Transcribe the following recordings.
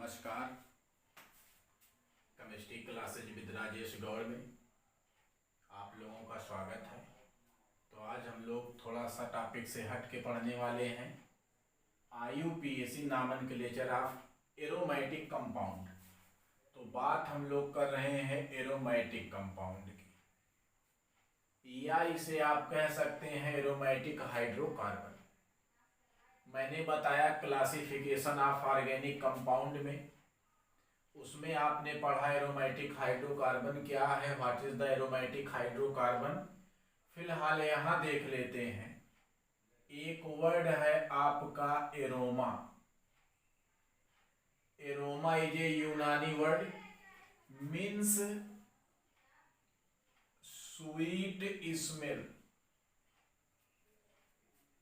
नमस्कार। Chemistry classes with Rajesh Gaur में आप लोगों का स्वागत है। तो आज हम लोग थोड़ा सा टॉपिक से हट के पढ़ने वाले हैं IUPAC nomenclature of aromatic compound. तो बात हम लोग कर रहे हैं एरोमेटिक कंपाउंड की, या इसे आप कह सकते हैं एरोमेटिक हाइड्रोकार्बन। मैंने बताया क्लासिफिकेशन ऑफ ऑर्गेनिक कंपाउंड में, उसमें आपने पढ़ा एरोमेटिक हाइड्रोकार्बन क्या है, what is the aromatic hydrocarbon. फिलहाल यहाँ देख लेते हैं, एक वर्ड है आपका एरोमा। एरोमा इज ए यूनानी वर्ड, मीन्स स्वीट स्मेल,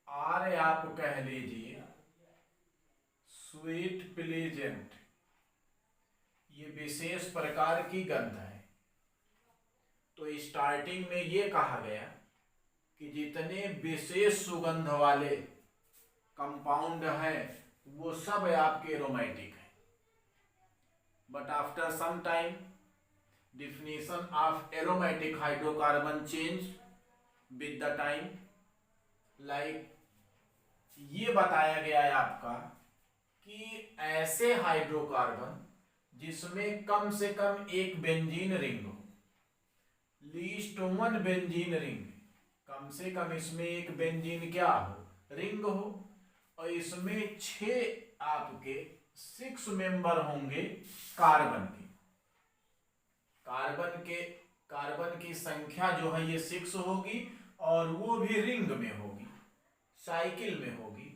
और आप कह लीजिए स्वीट प्लेजेंट। ये विशेष प्रकार की गंध है। तो स्टार्टिंग में ये कहा गया कि जितने विशेष सुगंध वाले कंपाउंड हैं वो सब आपके एरोमेटिक हैं। But after some time definition of aromatic hydrocarbon change with the time, like ये बताया गया है आपका कि ऐसे हाइड्रोकार्बन जिसमें कम से कम एक बेंजीन रिंग हो, लीस्ट वन बेंजीन रिंग, कम से कम इसमें एक बेंजीन क्या हो, रिंग हो, और इसमें 6 आपके 6 मेंबर होंगे कार्बन के। कार्बन की संख्या जो है ये 6 होगी, और वो भी रिंग में होगी, साइकिल में होगी,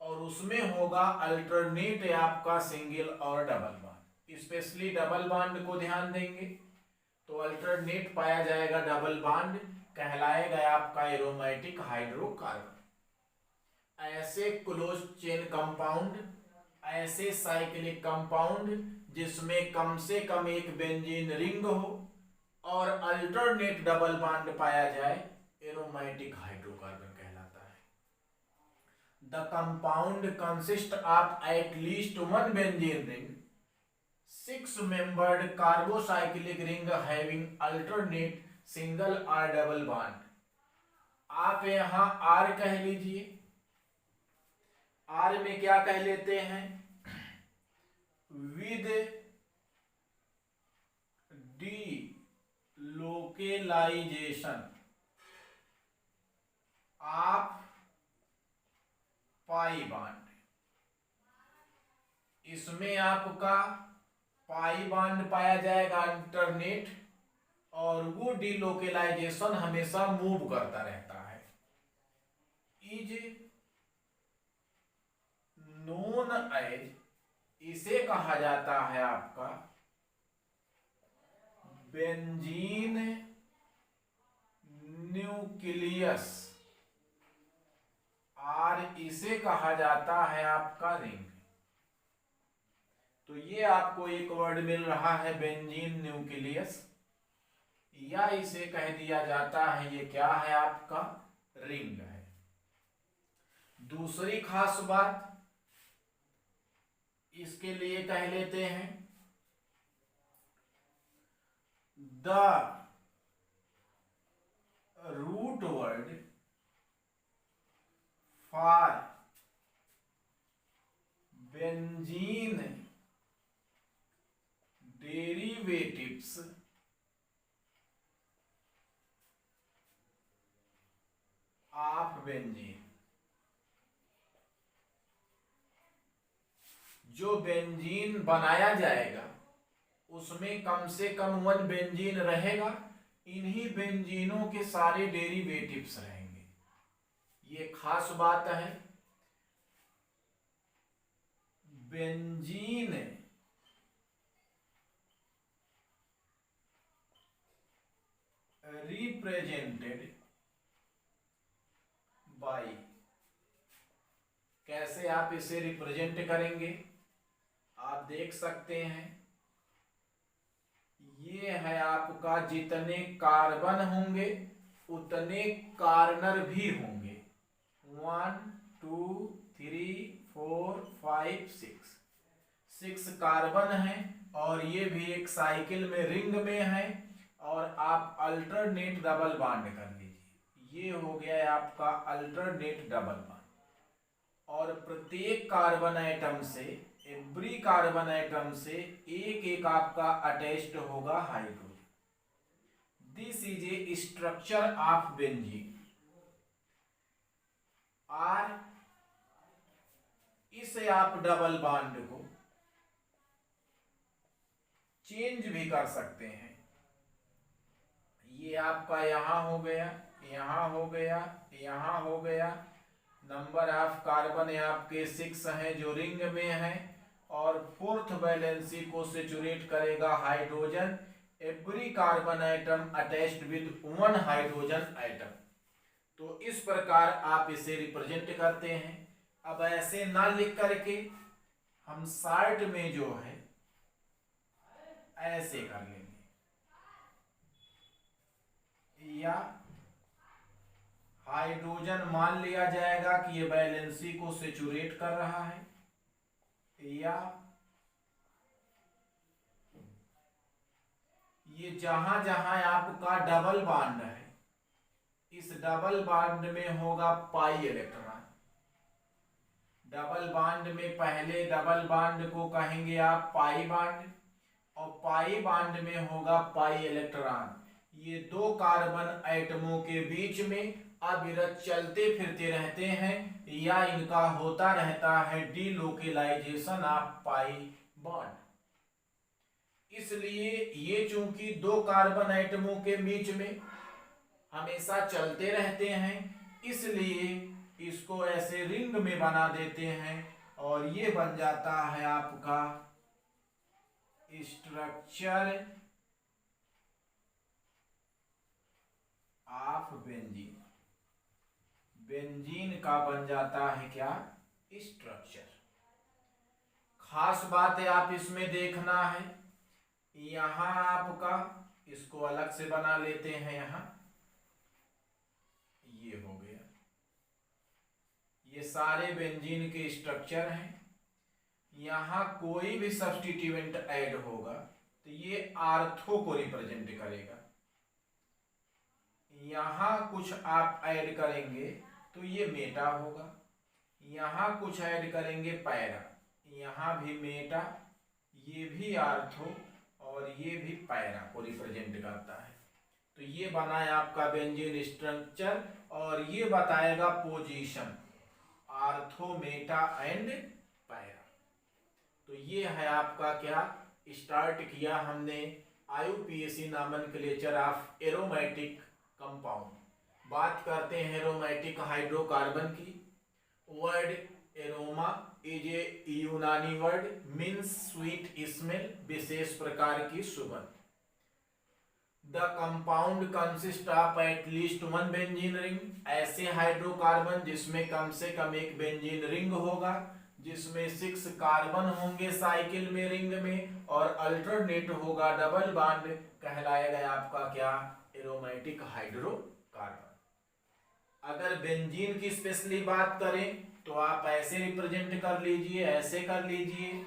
और उसमें होगा अल्टरनेट आपका सिंगल और double bond. Specially double bond को ध्यान देंगे तो अल्टरनेट पाया जाएगा, डबल बॉन्ड कहलाएगा आपका एरोमेटिक हाइड्रोकार्बन। ऐसे क्लोज चेन कंपाउंड, ऐसे साइक्लिक कंपाउंड जिसमें कम से कम एक बेंजीन रिंग हो और अल्टरनेट डबल बॉन्ड पाया जाए, एरोमेटिक हाइड्रोकार्बन कहलाता है। The compound consist of at least one benzene ring, 6 membered carbocyclic ring having alternate single और डबल बॉन्ड। आप यहां आर कह लीजिए, आर में क्या कह लेते हैं, with D localisation of pi bond. इसमें आपका पाई बॉन्ड पाया जाएगा अल्टरनेट, और वो डीलोकेलाइजेशन हमेशा मूव करता रहता है। इज नोन एज, इसे कहा जाता है आपका बेंजीन न्यूक्लियस, और इसे कहा जाता है आपका रिंग। तो ये आपको एक वर्ड मिल रहा है बेंजीन न्यूक्लियस, या इसे कह दिया जाता है ये क्या है आपका रिंग है। दूसरी खास बात इसके लिए कह लेते हैं, the root word for benzene derivatives of benzene. जो बेंजीन बनाया जाएगा उसमें कम से कम 1 बेंजीन रहेगा, इन्हीं बेंजीनों के सारे डेरिवेटिव्स रहेंगे। ये खास बात है। बेंजीन रिप्रेजेंटेड बाय, कैसे आप इसे रिप्रेजेंट करेंगे, आप देख सकते हैं, ये है आपका जितने कार्बन होंगे उतने कार्नर भी होंगे। 1 2 3 4 5 6 6 कार्बन है और ये भी एक साइकिल में रिंग में है, और आप अल्टरनेट डबल बॉन्ड कर लीजिए। ये हो गया आपका अल्टरनेट डबल बॉन्ड, और प्रत्येक कार्बन एटम से, एवरी कार्बन एटम से एक एक आपका अटैच्ड होगा hydrogen. This is a structure of benzene. और इसे आप डबल बॉन्ड को चेंज भी कर सकते हैं। ये आपका यहां हो गया, यहां हो गया, यहां हो गया। नंबर ऑफ कार्बन आपके 6 हैं जो रिंग में है, और 4th वैलेंसी को सेचुरेट करेगा hydrogen. Every carbon atom attached with 1 hydrogen atom. तो इस प्रकार आप इसे रिप्रेजेंट करते हैं। अब ऐसे ना लिख करके हम शार्ट में जो है ऐसे कर लेंगे, या हाइड्रोजन मान लिया जाएगा कि ये वैलेंसी को सेचुरेट कर रहा है, या ये जहां जहां आपका डबल बॉन्ड है, इस डबल बॉन्ड में होगा पाई इलेक्ट्रॉन। डबल बॉन्ड में पहले डबल बॉन्ड को कहेंगे आप पाई बॉन्ड, और पाई बॉन्ड में होगा पाई इलेक्ट्रॉन। ये 2 कार्बन एटमों के बीच में अविरत चलते फिरते रहते हैं, या इनका होता रहता है डीलोकेलाइजेशन ऑफ पाई बॉन्ड। इसलिए ये चूंकि 2 कार्बन एटमों के बीच में हमेशा चलते रहते हैं, इसलिए इसको ऐसे रिंग में बना देते हैं, और ये बन जाता है आपका स्ट्रक्चर ऑफ बेंजीन। बेंजीन का बन जाता है क्या? स्ट्रक्चर। खास बात है आप इसमें देखना है, यहां आपका इसको अलग से बना लेते हैं, यहां ये हो गया। ये सारे बेंजीन के स्ट्रक्चर हैं। यहां कोई भी सब्स्टिट्यूएंट ऐड होगा तो ये आर्थो को रिप्रेजेंट करेगा। यहां कुछ आप ऐड करेंगे तो ये मेटा होगा। यहां कुछ ऐड करेंगे पैरा, यहां भी मेटा, ये भी आर्थो, और ये भी पैरा को रिप्रेजेंट करता है। तो ये बना है आपका बेंजीन स्ट्रक्चर, और ये बताएगा position ortho, Meta and para. तो ये है आपका क्या, स्टार्ट किया हमने IUPAC nomenclature of aromatic compound. बात करते हैं एरोमेटिक हाइड्रोकार्बन की। वर्ड एरोमा इज ए यूनानी वर्ड, मीन्स स्वीट स्मेल, विशेष प्रकार की सुगंध। The compound consist of at least 1 benzene ring. ऐसे हाइड्रोकार्बन जिसमें कम से कम एक बेंजीन रिंग होगा, जिसमें 6 कार्बन होंगे साइकिल में रिंग में, और अल्टरनेट होगा डबल बॉन्ड, कहलाएगा आपका क्या, एरोमेटिक हाइड्रोकार्बन। अगर बेंजीन की स्पेशली बात करें तो आप ऐसे रिप्रेजेंट कर लीजिए, ऐसे कर लीजिए,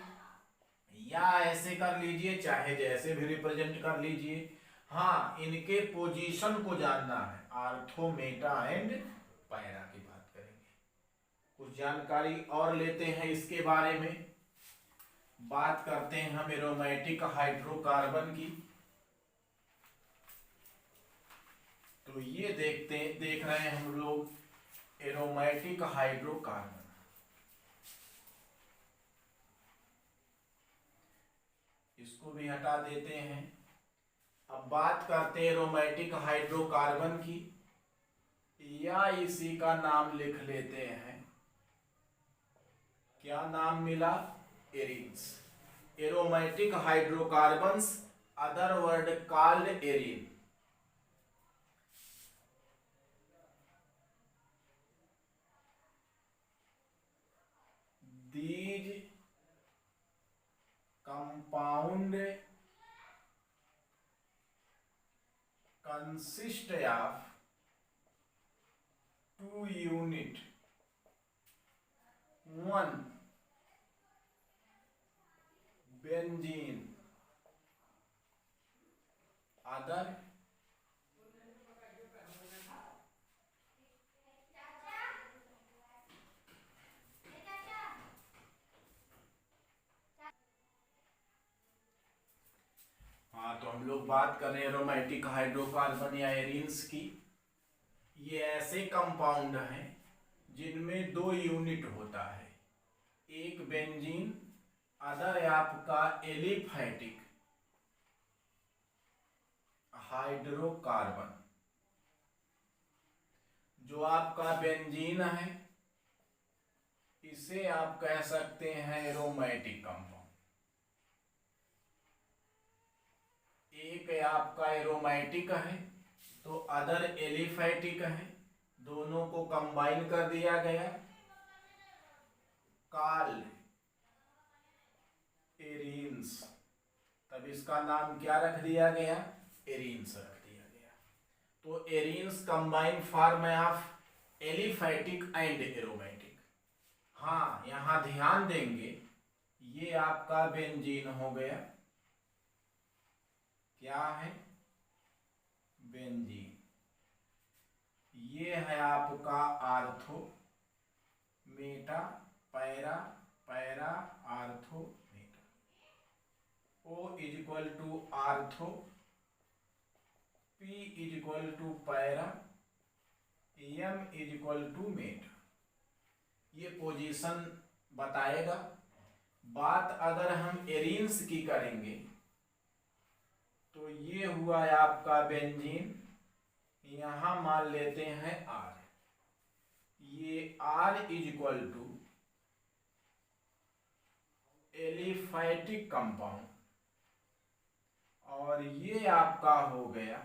या ऐसे कर लीजिए, चाहे जैसे भी रिप्रेजेंट कर लीजिए। हाँ, इनके पोजीशन को जानना है, आर्थो, मेटा एंड पैरा की बात करेंगे। कुछ जानकारी और लेते हैं इसके बारे में। बात करते हैं हम एरोमेटिक हाइड्रोकार्बन की। तो ये देख रहे हैं हम लोग एरोमेटिक हाइड्रोकार्बन। इसको भी हटा देते हैं। अब बात करते हैं एरोमेटिक हाइड्रोकार्बन की, या इसी का नाम लिख लेते हैं। क्या नाम मिला? Arenes. Aromatic hydrocarbons, other word called arene. These compound consist of 2 unit, 1 benzene other हाँ, तो हम लोग बात कर रहे हैं एरोमेटिक हाइड्रोकार्बन या एरीन्स की। ये ऐसे कंपाउंड हैं जिनमें 2 यूनिट होता है, एक बेंजीन, अदर है आपका एलिफैटिक हाइड्रोकार्बन। जो आपका बेंजीन है इसे आप कह सकते हैं एरोमेटिक कंपाउंड। एक है आपका एरोमेटिक है तो अदर एलिफैटिक है, दोनों को कंबाइन कर दिया गया, काल एरीन्स, तब इसका नाम क्या रख दिया गया, एरीन्स रख दिया गया। तो arenes combine form of aliphatic and aromatic. हाँ, यहां ध्यान देंगे, ये आपका बेंजीन हो गया, क्या है, बेंजीन। ये है आपका ortho meta, para para ortho meta. O is equal to ortho, P is equal to para, M is equal to meta. ये पोजीशन बताएगा। बात अगर हम एरीन्स की करेंगे तो ये हुआ है आपका बेंजीन, यहां मान लेते हैं R, ये R is equal to aliphatic compound, और ये आपका हो गया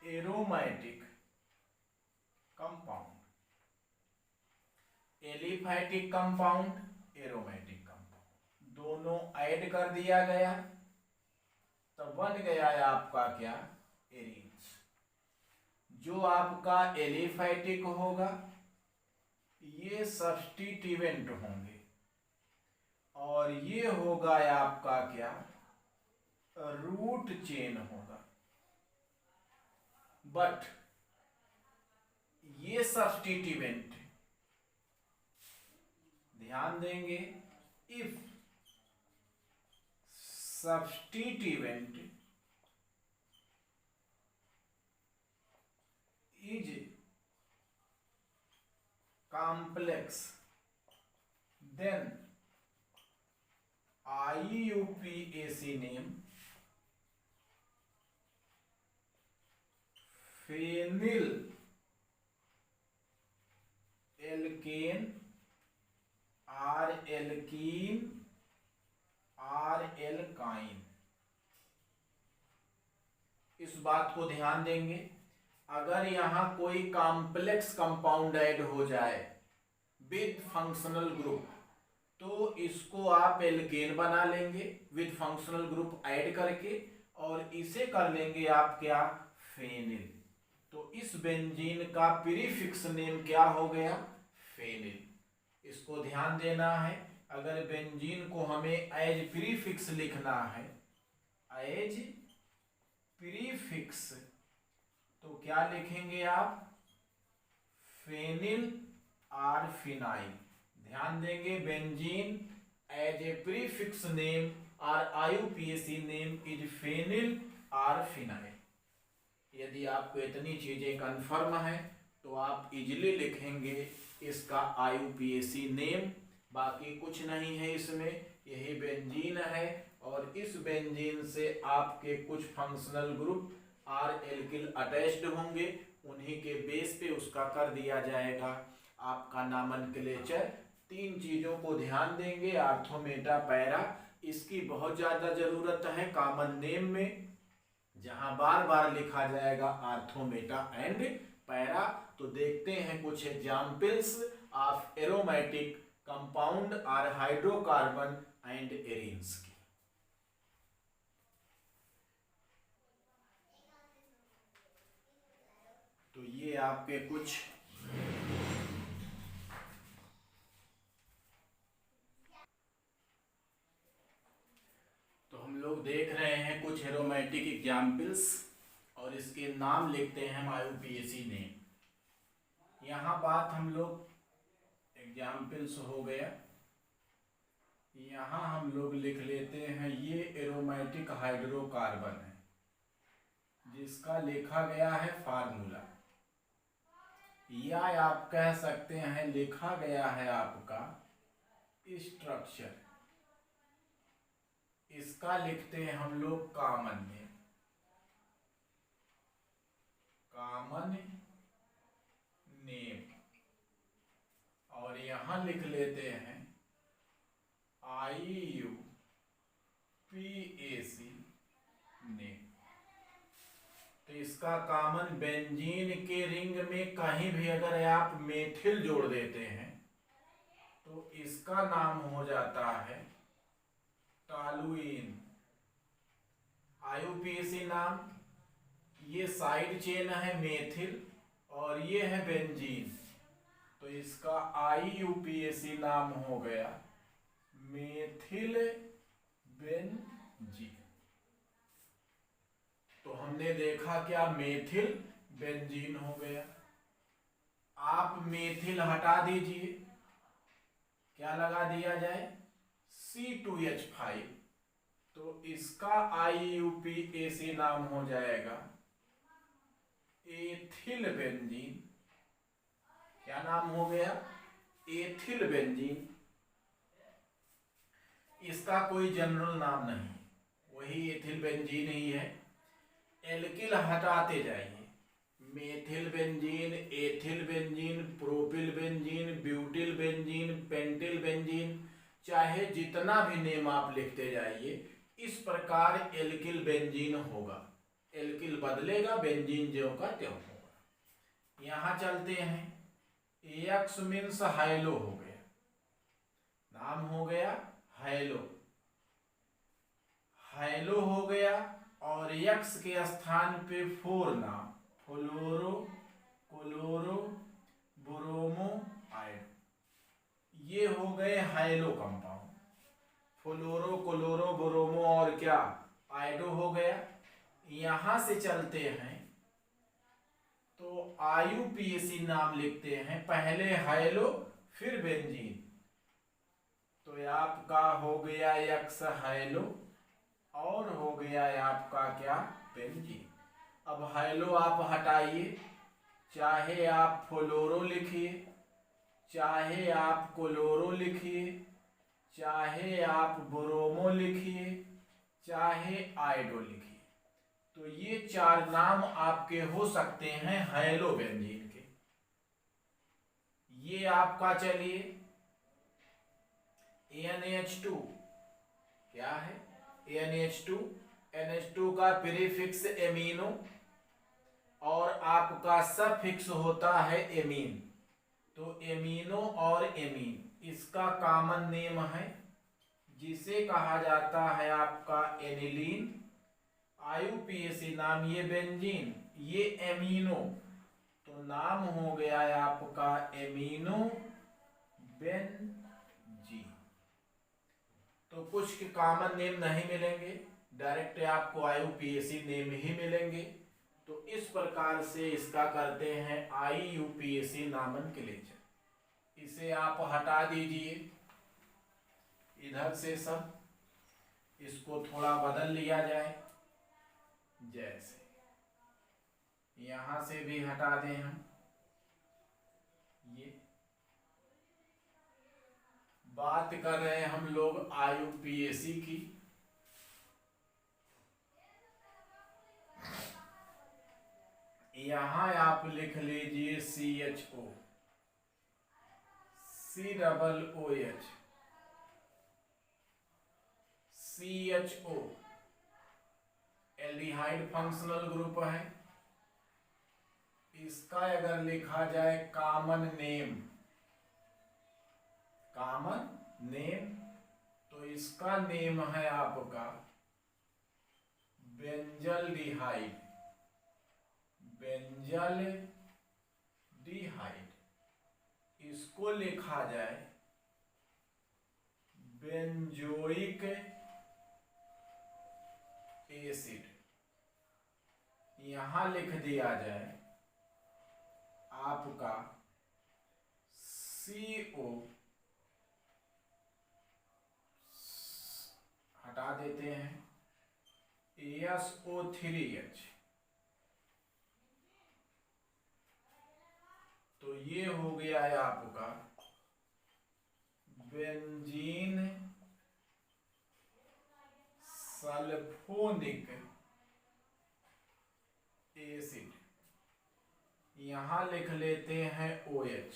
aromatic compound. Aliphatic compound, aromatic compound, दोनों ऐड कर दिया गया तो बन गया है आपका क्या, एरीन्स। जो आपका एलिफैटिक होगा ये सब्स्टिट्यूएंट होंगे, और ये होगा आपका क्या, रूट चेन होगा। बट ये सब्स्टिट्यूएंट, ध्यान देंगे, if substituent is complex then IUPAC name phenyl alkane or alkene और एल्काइन। इस बात को ध्यान देंगे, अगर यहां कोई कॉम्प्लेक्स कंपाउंड ऐड हो जाए विद फंक्शनल ग्रुप तो इसको आप एल्केन बना लेंगे विद फंक्शनल ग्रुप ऐड करके, और इसे कर लेंगे आप क्या, फेनिल। तो इस बेंजीन का प्रीफिक्स नेम क्या हो गया, फेनिल। इसको ध्यान देना है। अगर बेंजीन को हमें एज प्रीफिक्स लिखना है, एज प्रीफिक्स, तो क्या लिखेंगे आप, फेनिल और फिनाइल। ध्यान देंगे, benzene as a prefix name और IUPAC नेम इज फेनिल और फिनाइल। यदि आपको इतनी चीजें कंफर्म है तो आप इजिली लिखेंगे इसका IUPAC नेम। बाकी कुछ नहीं है इसमें, यही बेंजीन है, और इस बेंजीन से आपके कुछ functional group or alkyl attached होंगे, उन्हीं के बेस पे उसका कर दिया जाएगा आपका नॉमेनक्लेचर। 3 चीजों को ध्यान देंगे, आर्थो मेटा पैरा, इसकी बहुत ज्यादा जरूरत है कॉमन नेम में, जहां बार बार लिखा जाएगा आर्थो मेटा एंड पैरा। तो देखते हैं कुछ एग्जाम्पल्स ऑफ एरोमेटिक कंपाउंड और हाइड्रोकार्बन एंड एरीन्स की। तो ये आपके कुछ कुछ एरोमेटिक एग्जाम्पल्स और इसके नाम लिखते हैं हम IUPAC नेम। यहाँ बात हम लोग एग्जाम्पल्स हो गया, यहाँ हम लोग लिख लेते हैं ये एरोमेटिक हाइड्रोकार्बन है जिसका लिखा गया है फार्मूला, या आप कह सकते हैं लिखा गया है आपका स्ट्रक्चर। इसका लिखते हैं हम लोग कॉमन नेम, कॉमन नेम, और यहां लिख लेते हैं IUPAC नेम। तो इसका कॉमन बेंजीन के रिंग में कहीं भी अगर आप मेथिल जोड़ देते हैं तो इसका नाम हो जाता है टॉलुइन। IUPAC नाम, ये साइड चेन है मेथिल और ये है बेंजीन, तो इसका IUPAC नाम हो गया मेथिल बेंजीन। तो हमने देखा क्या, मेथिल बेंजीन हो गया। आप मेथिल हटा दीजिए, क्या लगा दिया जाए C2H5, तो इसका IUPAC नाम हो जाएगा एथिल बेंजीन। क्या नाम हो गया, एथिल बेंजीन। इसका कोई जनरल नाम नहीं, वही एथिल बेंजीन ही है। एल्किल हटाते जाइए, methyl benzene, ethyl benzene, propyl benzene, butyl benzene, pentyl benzene, चाहे जितना भी नेम आप लिखते जाइए, इस प्रकार एल्किल बेंजीन होगा। एल्किल बदलेगा, बेंजीन ज्यों का त्यों होगा। यहां चलते हैं, एक्स मीन्स हाइलो हो गया, नाम हो गया हाइलो, हाइलो हो गया। और यक्स के स्थान पे फोर नाम, फ्लोरो, क्लोरो, ब्रोमो, आयडो, ये हो गए हाइलो कंपाउंड। फ्लोरो, क्लोरो, ब्रोमो और क्या, आयडो हो गया। यहां से चलते हैं तो IUPAC नाम लिखते हैं, पहले हाइलो फिर बेंजीन, तो आपका हो गया यक्स हाइलो और हो गया आपका क्या, बेंजीन। अब हाइलो आप हटाइए, चाहे आप फ्लोरो लिखिए, चाहे आप क्लोरो लिखिए, चाहे आप ब्रोमो लिखिए, चाहे आयडो लिखिए, तो ये चार नाम आपके हो सकते हैं हाइलो बेंजीन के। ये आपका चलिए NH2 क्या है, NH2, NH2 का प्रीफिक्स एमिनो और आपका सफिक्स होता है एमीन, तो एमिनो और एमीन इसका कॉमन नेम है जिसे कहा जाता है आपका एनिलीन। IUPAC नाम, ये बेंजीन, ये एमिनो, तो नाम हो गया है आपका एमिनो बेंजीन। तो कुछ के कॉमन नेम नहीं मिलेंगे, डायरेक्ट आपको IUPAC नेम ही मिलेंगे। तो इस प्रकार से इसका करते हैं IUPAC नॉमेनक्लेचर। इसे आप हटा दीजिए इधर से सब, इसको थोड़ा बदल लिया जाए, जैसे यहां से भी हटा दें हम। ये बात कर रहे हैं हम लोग IUPAC की। यहां आप लिख लीजिए CHO, COOH, CHO aldehyde functional group है। इसका अगर लिखा जाए कॉमन नेम, कॉमन नेम, तो इसका नेम है आपका बेंजल्डिहाइड, बेंजल्डिहाइड। इसको लिखा जाए बेंजोइक एसिड, यहां लिख दिया जाए आपका CO, हटा देते हैं SO3H, तो ये हो गया है आपका बेंजीन सल्फोनिक एसिड, यहां लिख लेते हैं OH,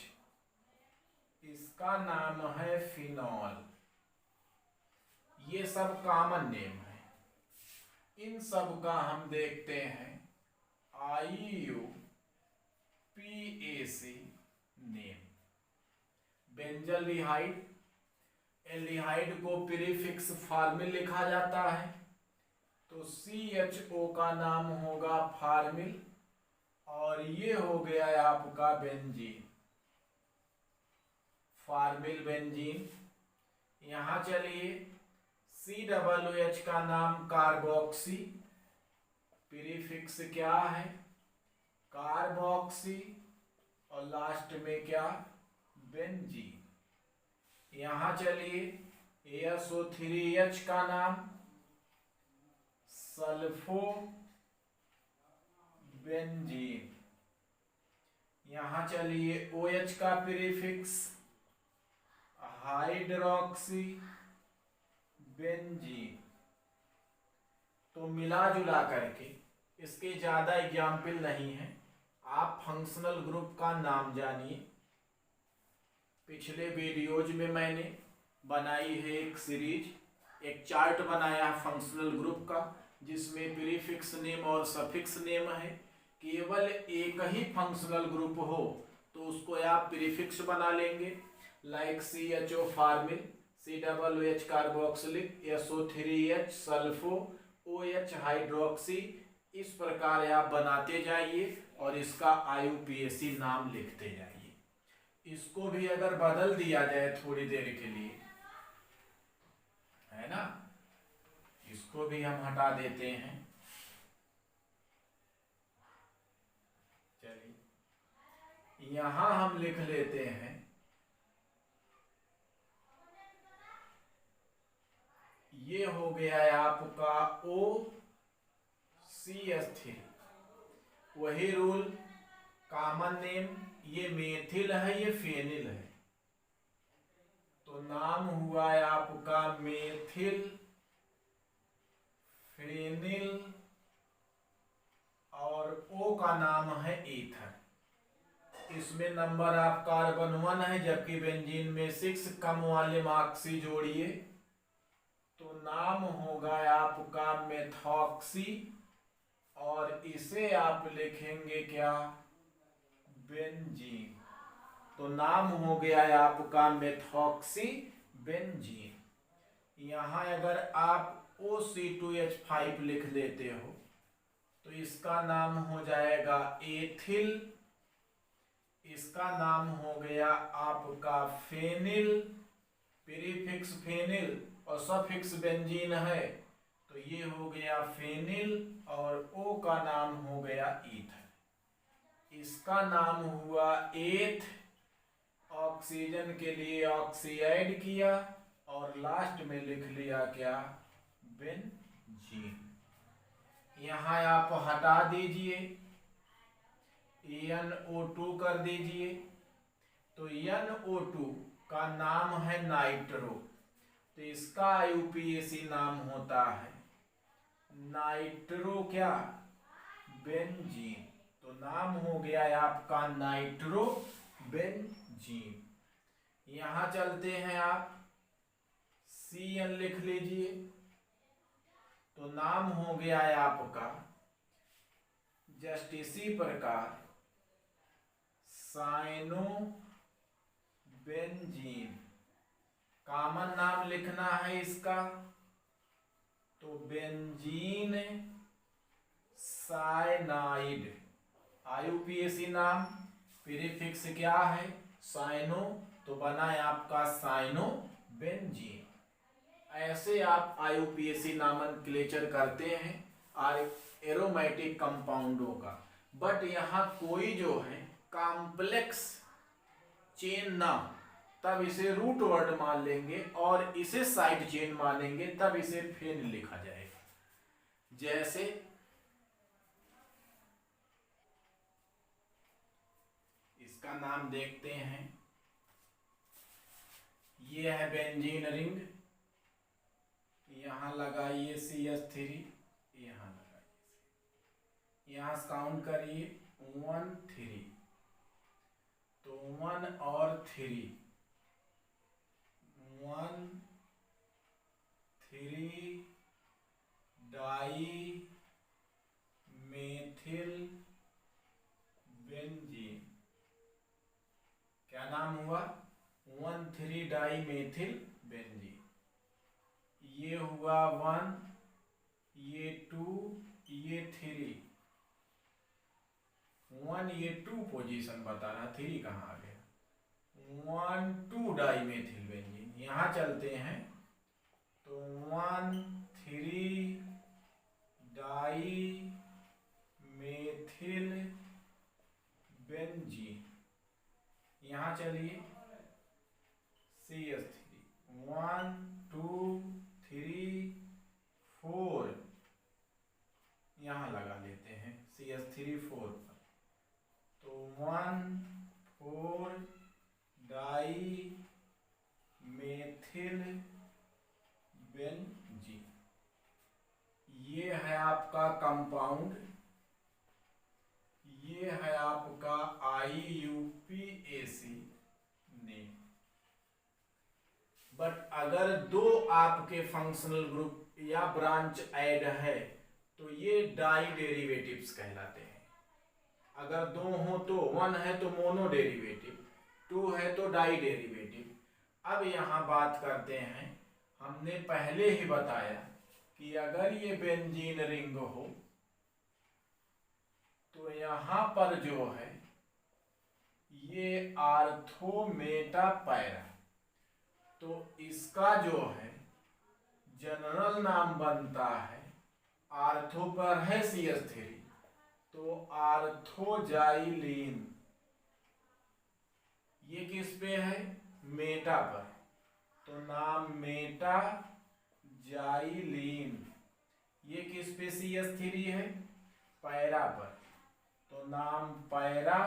इसका नाम है फिनॉल। ये सब कॉमन नेम है, इन सब का हम देखते हैं IUPAC नेम। बेंजल्डिहाइड, एल्डिहाइड को प्रीफिक्स फार्मिल लिखा जाता है, तो CHO का नाम होगा फार्मिल, और ये हो गया है आपका बेंजीन, फार्मिल बेंजीन। यहां चलिए COOH का नाम कार्बोक्सी, प्रीफिक्स क्या है कार्बोक्सी, और लास्ट में क्या बेंजीन। यहां चलिए SO3H का नाम सल्फो बेंजीन, यहां चलिए OH का प्रीफिक्स हाइड्रोक्सी बेंजीन। तो मिला जुला करके इसके ज्यादा एग्जाम्पल नहीं है, आप फंक्शनल ग्रुप का नाम जानिए। पिछले वीडियोज में मैंने बनाई है एक सीरीज, एक चार्ट बनाया है फंक्शनल ग्रुप का, जिसमें प्रीफिक्स नेम और सफिक्स नेम है। केवल एक ही फंक्शनल ग्रुप हो तो उसको आप प्रीफिक्स बना लेंगे, like CHO formyl, COOH carboxylic, SO3H sulpho, OH hydroxy. इस प्रकार आप बनाते जाइए और इसका IUPAC नाम लिखते जाइए। इसको भी अगर बदल दिया जाए थोड़ी देर के लिए, है ना, इसको भी हम हटा देते हैं। चलिए यहां हम लिख लेते हैं ये हो गया है आपका OCH3, वही रूल, कॉमन नेम, ये मेथिल है ये फेनिल है, तो नाम हुआ है आपका मेथिल फेनिल, और O का नाम है ईथर। इसमें नंबर ऑफ कार्बन 1 है, जबकि बेंजीन में 6, कम वाले मार्क्सी जोड़िए, तो नाम होगा आपका मेथॉक्सी, और इसे आप लिखेंगे क्या बेंजीन, तो नाम हो गया है आपका मेथॉक्सी बेंजीन। यहां अगर आप OC2H5 लिख लेते हो तो इसका नाम हो जाएगा एथिल, इसका नाम हो गया आपका फेनिल, प्रीफिक्स फेनिल और सफिक्स बेंजीन है, तो ये हो गया फेनिल, और O का नाम हो गया ईथर। इसका नाम हुआ एथ, ऑक्सीजन के लिए ऑक्सीडाइड किया, और लास्ट में लिख लिया क्या बेंजीन। यहां आप हटा दीजिए, NO2 कर दीजिए, तो NO2 का नाम है नाइट्रो, तो इसका IUPAC नाम होता है नाइट्रो क्या बेंजीन, तो नाम हो गया है आपका नाइट्रो बेंजीन। यहां चलते हैं आप CN लिख लीजिए, तो नाम हो गया है आपका जस्ट इसी प्रकार साइनो बेंजीन, कॉमन नाम लिखना है इसका, तो बेंजीन साइनाइड, IUPAC नाम, प्रीफिक्स क्या है साइनो, तो बना है आपका साइनो बेंजीन। ऐसे आप IUPAC नामनक्लेचर करते हैं एरोमेटिक कंपाउंडों का। बट यहाँ कोई जो है कॉम्प्लेक्स चेन ना, तब इसे रूट वर्ड मान लेंगे, और इसे साइड चेन मानेंगे तब इसे फेन लिखा जाएगा। जैसे इसका नाम देखते हैं, ये है बेंजीन रिंग, यहां लगाइए CH3, यहां लगाइए, यहां काउंट करिए 1 3, तो 1 और 3, 1 3 डाई मेथिल बेंजीन, क्या नाम हुआ? 1 3 डाई मेथिल बेंजीन। ये हुआ 1, ये 2, ये 3, 1 ये 2 पोजीशन बता रहा, 3 कहाँ आ गया? 1 2 डाई मेथिल बेंजीन। यहां चलते हैं तो 1 3 डाई मेथिल बेंजीन। यहां चलिए CH3, 1 2 3 4, यहां लगा लेते हैं CH3 4 पर, तो 1 4 डाई मेथिल बेंजीन। ये है आपका कंपाउंड, ये है आपका IUPAC नेम। बट अगर दो आपके फंक्शनल ग्रुप या ब्रांच ऐड है तो ये डाई डेरिवेटिव्स कहलाते हैं। अगर दो हो तो 1 है तो मोनो डेरिवेटिव, 2 है तो डाई डेरिवेटिव। अब यहां बात करते हैं, हमने पहले ही बताया कि अगर ये बेंजीन रिंग हो तो यहां पर जो है ये आर्थो मेटा पैरा, तो इसका जो है जनरल नाम बनता है, आर्थो पर है CH3 तो आर्थोजाइलिन। ये किस पे है? मेटा पर, तो नाम मेटा जाइलिन। ये किस पे CH3 है? पैरा पर, तो नाम पैरा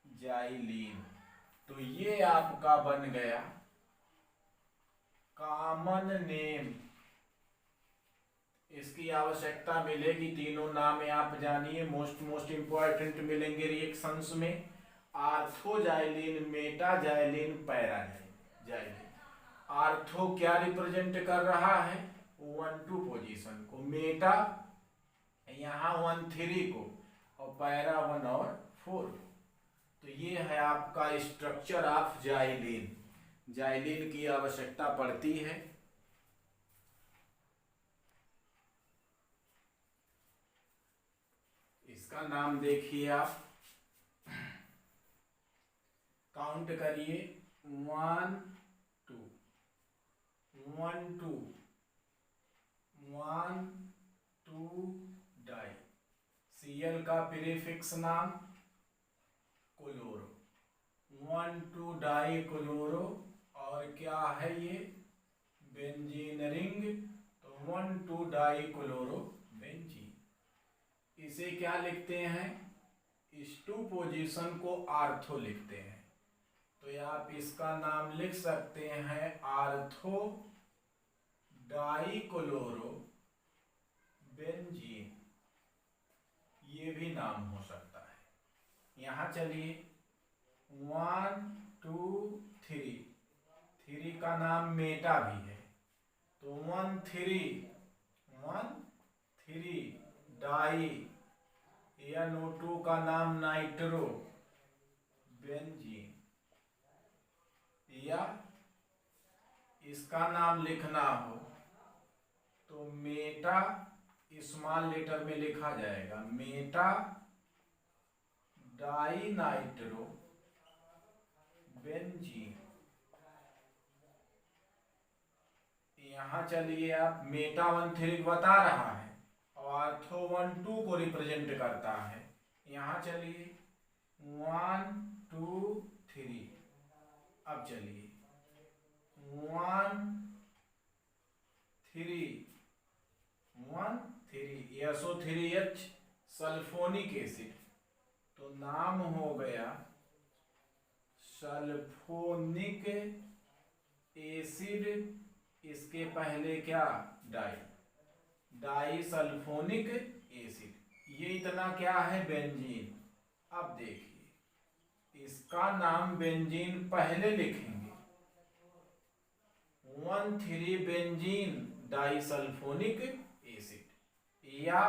जाइलिन। तो ये आपका बन गया कॉमन नेम। इसकी आवश्यकता मिलेगी, तीनों नाम आप जानिए, मोस्ट इंपॉर्टेंट मिलेंगे रिएक्शंस में, आर्थोजाइलिन, मेटाजाइलिन, पैराजाइलिन। आर्थो क्या रिप्रेजेंट कर रहा है? 1 2 पोजीशन को, मेटा यहां 1 3 को, और पैरा 1 और 4 को। तो ये है आपका स्ट्रक्चर ऑफ जाइलिन। जाइलिन की आवश्यकता पड़ती है। इसका नाम देखिए आप, काउंट करिए 1 2 1 2 1 2 डाई। Cl का प्रीफिक्स नाम क्लोरो, 1 2 डाई क्लोरो। और क्या है ये? बेंजीन रिंग, तो 1 2 डाई क्लोरो बेंजीन। इसे क्या लिखते हैं? इस 2 पोजीशन को आर्थो लिखते हैं, तो आप इसका नाम लिख सकते हैं आर्थो डाई क्लोरो बेंजीन। ये भी नाम हो सकता है। यहां चलिए 1 2 3, 3 का नाम मेटा भी है, तो 1 3 डाई, NO2 का नाम नाइट्रो बेंजीन। या इसका नाम लिखना हो तो मेटा स्मॉल लेटर में लिखा जाएगा, मेटा डाई नाइट्रो बेंजीन। यहाँ चलिए आप मेटा 1,3 बता रहा है और ऑर्थो 1,2 को रिप्रेजेंट करता है। यहाँ चलिए 1 2 3, अब चलिए 1 3 1 3 SO3H सल्फोनिक एसिड, तो नाम हो गया सल्फोनिक एसिड। इसके पहले क्या, डाई सल्फोनिक एसिड। ये इतना क्या है, बेंजीन। अब देखिए इसका नाम बेंजीन पहले लिखेंगे 1,3 बेंजीन डाई सल्फोनिक एसिड, या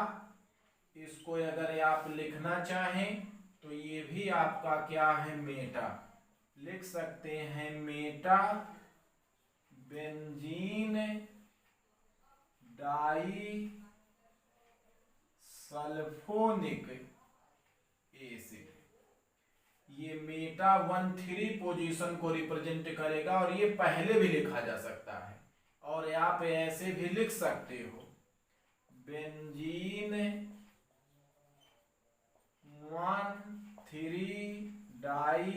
इसको अगर आप लिखना चाहें तो ये भी आपका क्या है, मेटा लिख सकते हैं, meta benzene disulphonic acid. ये मेटा 1,3 पोजीशन को रिप्रेजेंट करेगा और ये पहले भी लिखा जा सकता है, और आप ऐसे भी लिख सकते हो बेंजीन 1,3 डाई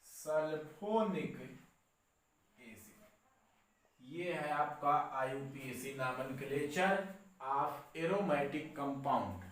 सल्फोनिक एसिड। ये है आपका IUPAC nomenclature of aromatic compound.